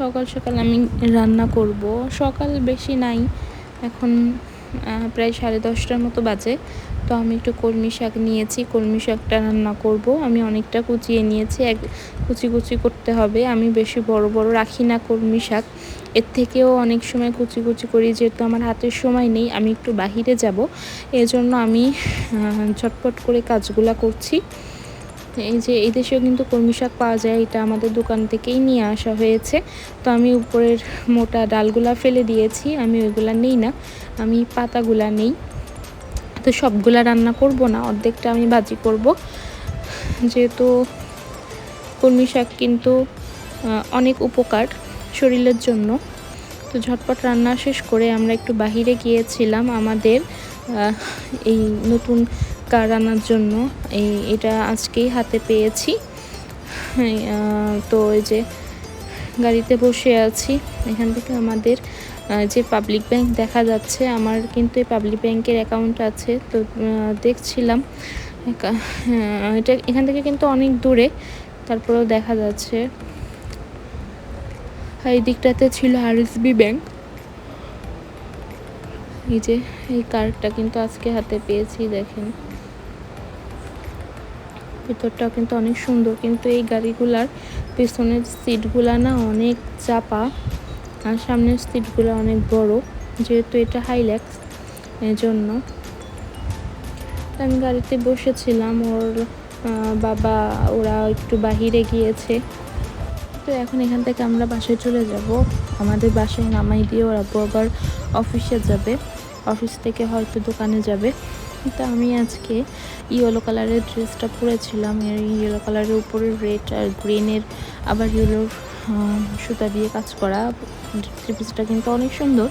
সকাল সকাল আমি রান্না করব। সকাল বেশি নাই, এখন প্রায় 10:30টার মতো বাজে। তো আমি একটু কলমি শাক নিয়েছি, কলমি শাকটা রান্না করব। আমি অনেকটা কুচিয়ে নিয়েছি, কুচি কুচি করতে হবে। আমি বেশি বড় বড় রাখি না কলমি শাক, এর থেকেও অনেক সময় কুচি কুচি করি। যেহেতু আমার হাতের সময় নেই, আমি একটু বাহিরে যাব, এজন্য আমি ঝটপট করে কাজগুলা করছি। এই যে এই দেশেও কিন্তু কলমি শাক পাওয়া যায়, এটা আমাদের দোকান থেকেই নিয়ে আসা হয়েছে। তো আমি উপরের মোটা ডালগুলা ফেলে দিয়েছি, আমি ওইগুলা নেই না, আমি পাতাগুলা নেই। তো সবগুলা রান্না করব না, অর্ধেকটা আমি ভাজি করব। যেহেতু কলমি শাক কিন্তু অনেক উপকার শরীরের জন্য। তো ঝটপট রান্না শেষ করে আমরা একটু বাহিরে গিয়েছিলাম আমাদের এই নতুন কার আনার জন্য। এটা আজকেই হাতে পেয়েছি। তো এই যে গাড়িতে বসে আছি, এখান থেকে আমাদের যে পাবলিক ব্যাংক দেখা যাচ্ছে, আমার কিন্তু এই পাবলিক ব্যাংকের অ্যাকাউন্ট আছে। তো দেখছিলাম এটা এখান থেকে কিন্তু অনেক দূরে, তারপরেও দেখা যাচ্ছে। এই দিকটাতে ছিল আরএসবি ব্যাংক। এই যে এই কার্ডটা কিন্তু আজকে হাতে পেয়েছি, দেখেন ভিতরটাও কিন্তু অনেক সুন্দর। কিন্তু এই গাড়িগুলার পেছনের সিটগুলা না অনেক চাপা, আর সামনের সিটগুলো অনেক বড়, যেহেতু এটা হাইল্যাক্স, এই জন্য। আমি গাড়িতে বসেছিলাম, ওর বাবা ওরা একটু বাহিরে গিয়েছে। তো এখন এখান থেকে আমরা বাসায় চলে যাব। আমাদের বাসায় নামাই দিয়ে ওরা আবার অফিসে যাবে, অফিস থেকে হয়তো দোকানে যাবে। তো আমি আজকে ইয়েলো কালারের ড্রেসটা পরেছিলাম, এর ইয়েলো কালারের উপরে রেড আর গ্রিনের আবার ইয়েলোর সুতা দিয়ে কাজ করা। ড্রেসটা কিন্তু অনেক সুন্দর।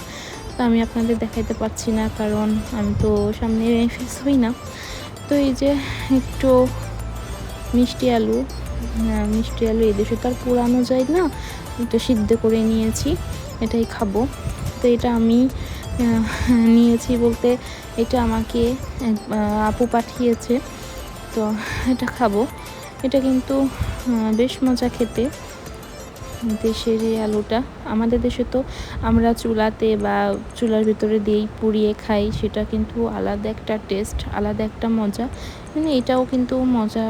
তো আমি আপনাদের দেখাইতে পারছি না, কারণ আমি তো সামনে ফেস হই না। তো এই যে একটু মিষ্টি আলু এই দেশে তো আর পুরানো যায় না, এটা সিদ্ধ করে নিয়েছি, এটাই খাবো। তো এটা আমি নিয়েছি বলতে, এটা আমাকে আপু পাঠিয়েছে, তো এটা খাবো। এটা কিন্তু বেশ মজা খেতে, দেশের এই আলুটা। আমাদের দেশে তো আমরা চুলাতে বা চুলার ভিতরে দিয়েই পুড়িয়ে খাই, সেটা কিন্তু আলাদা একটা টেস্ট, আলাদা একটা মজা। মানে এটাও কিন্তু মজা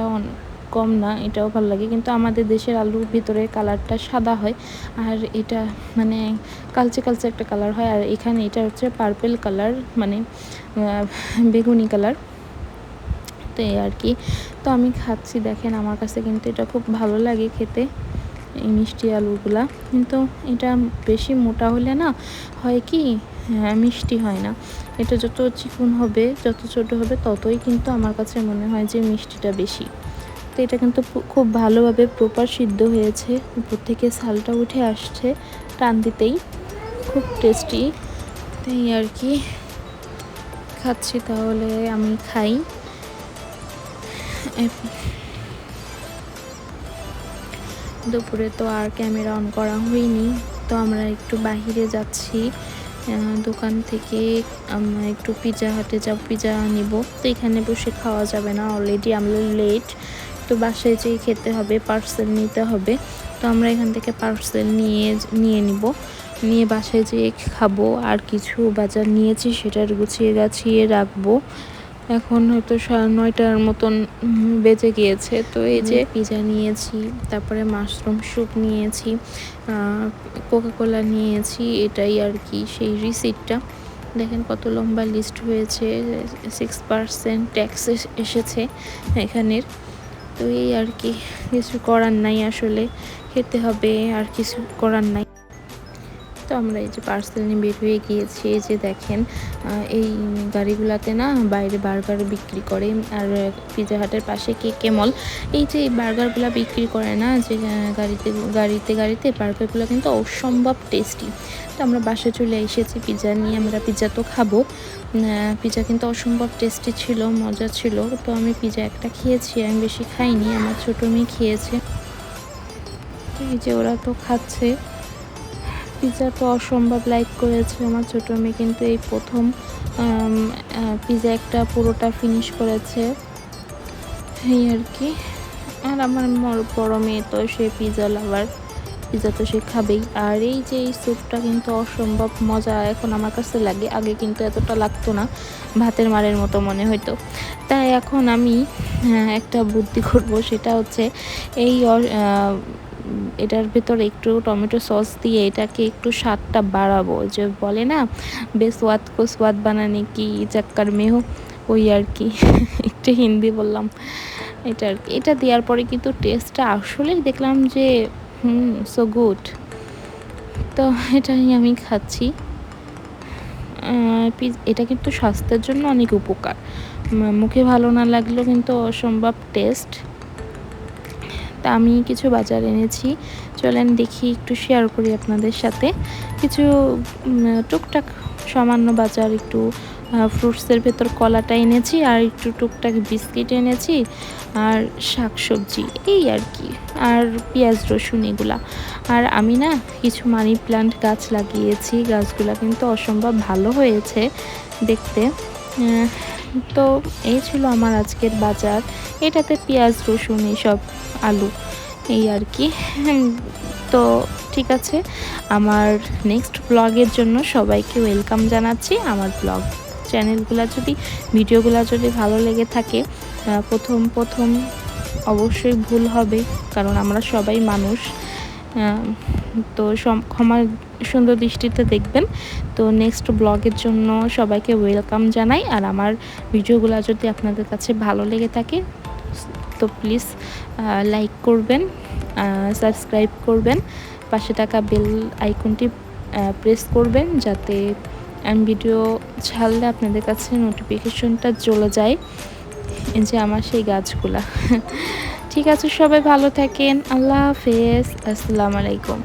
কম না, এটাও ভালো লাগে। কিন্তু আমাদের দেশের আলুর ভিতরে কালারটা সাদা হয়, আর এটা মানে কালচে কালচে একটা কালার হয়। আর এখানে এটা হচ্ছে পার্পেল কালার, মানে বেগুনি কালার। তো এই আর কি। তো আমি খাচ্ছি, দেখেন আমার কাছে কিন্তু এটা খুব ভালো লাগে খেতে, এই মিষ্টি আলুগুলা। কিন্তু এটা বেশি মোটা হলে না হয় কি, মিষ্টি হয় না। এটা যত চিকন হবে, যত ছোট হবে, ততই কিন্তু আমার কাছে মনে হয় যে মিষ্টিটা বেশি। তো এটা কিন্তু খুব ভালোভাবে প্রপার সিদ্ধ হয়েছে, উপর থেকে ছালটা উঠে আসছে টান দিতেই, খুব টেস্টি। তাই আর কি খাচ্ছি। তাহলে আমি খাই। দুপুরে তো আর ক্যামেরা অন করা হয়নি, তো আমরা একটু বাহিরে যাচ্ছি দোকান থেকে। আমরা একটু পিৎজা হাটে যাব, পিৎজা নিব। তো এখানে বসে খাওয়া যাবে না, অলরেডি আমরা লেট। তো বাসায় যেয়ে খেতে হবে, পার্সেল নিতে হবে। তো আমরা এখান থেকে পার্সেল নিয়ে নিব, নিয়ে বাসায় যেয়ে খাবো। আর কিছু বাজার নিয়েছি, সেটার গুছিয়ে গাছিয়ে রাখবো। এখন হয়তো 9:30টার মতন বেজে গিয়েছে। তো এই যে পিৎজা নিয়েছি, তারপরে মাশরুম স্যুপ নিয়েছি, কোকাকোলা নিয়েছি, এটাই আর কি সেই রিসিপ্টটা। দেখেন কত লম্বা লিস্ট হয়েছে, 6% ট্যাক্স এসেছে এখানের। তো এই আর কি, কিছু করার নাই, আসলে খেতে হবে, আর কিছু করার নাই। তো আমরা এই যে পার্সেল নিয়ে বের হয়ে গিয়েছি। এই যে দেখেন এই গাড়িগুলোতে না বাইরে বার্গার বিক্রি করে, আর পিৎজা হাটের পাশে কেকে মল। এই যে বার্গারগুলো বিক্রি করে না, যে গাড়িতে বার্গারগুলো কিন্তু অসম্ভব টেস্টি। তো আমরা বাসায় চলে এসেছি পিৎজা নিয়ে। আমরা পিৎজা তো খাবো, পিৎজা কিন্তু অসম্ভব টেস্টি ছিল, মজা ছিল। তো আমি পিৎজা একটা খেয়েছি, আমি বেশি খাইনি, আমার ছোটো মেয়ে খেয়েছে। এই যে ওরা তো খাচ্ছে, পিৎজা তো অসম্ভব লাইক করেছে আমার ছোটো মেয়ে, কিন্তু এই প্রথম পিৎজা একটা পুরোটা ফিনিশ করেছে, এই আর কি। আর আমার বড় মেয়ে তো সে পিৎজা লাভার, পিৎজা তো সে খাবেই। আর এই যে এই স্যুপটা কিন্তু অসম্ভব মজা এখন আমার কাছে লাগে, আগে কিন্তু এতটা লাগতো না, ভাতের মারের মতো মনে হতো। তাই এখন আমি একটা বুদ্ধি করব, সেটা হচ্ছে এই এটার ভেতরে একটু টমেটো সস দিয়ে এটাকে একটু স্বাদটা বাড়াবো। যে বলে না, বেসওয়াত কো সোয়াদ বানানে কি চাক্কার মেহ, ওই আর কি একটু হিন্দি বললাম। এটা আর কি, এটা দেওয়ার পরে কিন্তু টেস্টটা আসলেই দেখলাম যে সো গুড। তো এটাই আমি খাচ্ছি। এটা কিন্তু স্বাস্থ্যের জন্য অনেক উপকার, মুখে ভালো না লাগলেও কিন্তু অসম্ভব টেস্ট। তা আমি কিছু বাজার এনেছি, চলেন দেখি একটু শেয়ার করি আপনাদের সাথে। কিছু টুকটাক সামান্য বাজার, একটু ফ্রুটসের ভেতর কলাটা এনেছি, আর একটু টুকটাক বিস্কিট এনেছি, আর শাক সবজি এই আর কি, আর পেঁয়াজ রসুন এগুলা। আর আমি না কিছু মানি প্ল্যান্ট গাছ লাগিয়েছি, গাছগুলা কিন্তু অসম্ভব ভালো হয়েছে দেখতে। তো এই ছিল আমার আজকের বাজার। এটাতে পেঁয়াজ রসুন এসব, আলু এই আর কি। তো ঠিক আছে, আমার নেক্সট ব্লগের জন্য সবাইকে ওয়েলকাম জানাচ্ছি। আমার ব্লগ চ্যানেলগুলো যদি, ভিডিওগুলো যদি ভালো লেগে থাকে, প্রথম অবশ্যই ভুল হবে, কারণ আমরা সবাই মানুষ। তো ক্ষমা সুন্দর দৃষ্টিতে দেখবেন। তো নেক্সট ব্লগের জন্য সবাইকে ওয়েলকাম জানাই। আর আমার ভিডিওগুলো যদি আপনাদের কাছে ভালো লেগে থাকে তো প্লিজ লাইক করবেন, সাবস্ক্রাইব করবেন, পাশে থাকা বেল আইকনটি প্রেস করবেন, যাতে আমি ভিডিও ছাড়লে আপনাদের কাছে নোটিফিকেশনটা চলে যায়। এই যে আমার সেই গাছগুলা। ঠিক আছে, সবাই ভালো থাকেন, আল্লাহ হাফেজ, আসসালামু আলাইকুম।